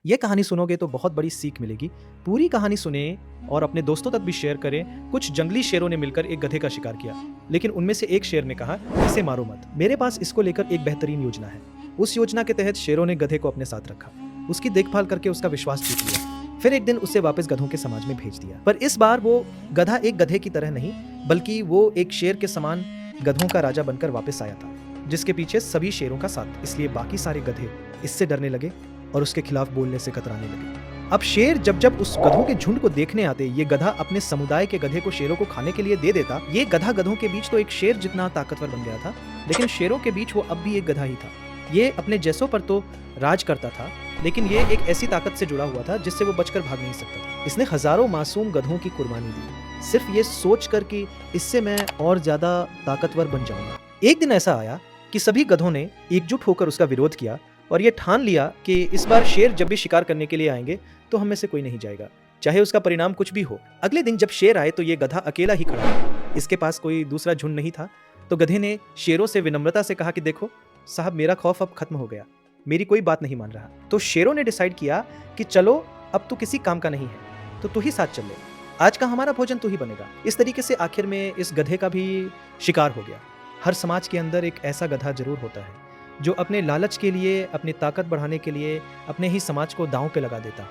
ये कहानी सुनोगे तो बहुत बड़ी सीख मिलेगी। पूरी कहानी सुने और अपने दोस्तों तक भी शेयर करें। कुछ जंगली शेरों ने मिलकर एक गधे का शिकार किया, लेकिन उनमें से एक शेर ने कहा, इसे मारो मत। मेरे पास इसको लेकर एक बेहतरीन योजना है। उस योजना के तहत शेरों ने गधे को अपने साथ रखा, उसकी देखभाल करके उसका विश्वास जीत लिया। फिर एक दिन उसे वापस गधों के समाज में भेज दिया। पर इस बार वो गधा एक गधे की तरह नहीं, बल्कि वो एक शेर के समान गधों का राजा बनकर वापस आया था, जिसके पीछे सभी शेरों का साथ। इसलिए बाकी सारे गधे इससे डरने लगे और उसके खिलाफ बोलने से कतराने लगे। अब शेर जब जब उस गधों के झुंड को देखने आते, ये गधा अपने समुदाय के गधे को शेरों को खाने के लिए दे देता। ये गधा गधों के बीच तो एक शेर जितना ताकतवर बन गया था, लेकिन शेरों के बीच वो अब भी एक गधा ही था। ये अपने जैसों पर तो राज करता था, लेकिन ये एक ऐसी ताकत से जुड़ा हुआ था जिससे वो बचकर भाग नहीं सकता था। इसने हजारों मासूम गधों की कुर्बानी दी, सिर्फ ये सोच कर कि इससे मैं और ज्यादा ताकतवर बन जाऊंगा। एक दिन ऐसा आया कि सभी गधों ने एकजुट होकर उसका विरोध किया और ये ठान लिया कि इस बार शेर जब भी शिकार करने के लिए आएंगे तो हम में से कोई नहीं जाएगा, चाहे उसका परिणाम कुछ भी हो। अगले दिन जब शेर आए तो ये गधा अकेला ही खड़ा था, इसके पास कोई दूसरा झुंड नहीं था। तो गधे ने शेरों से विनम्रता से कहा कि देखो साहब, मेरा खौफ अब खत्म हो गया, मेरी कोई बात नहीं मान रहा। तो शेरों ने डिसाइड किया कि चलो अब तू किसी काम का नहीं है, तो तू ही साथ चल ले, आज का हमारा भोजन तू ही बनेगा। इस तरीके से आखिर में इस गधे का भी शिकार हो गया। हर समाज के अंदर एक ऐसा गधा जरूर होता है जो अपने लालच के लिए, अपनी ताकत बढ़ाने के लिए अपने ही समाज को दांव पे लगा देता।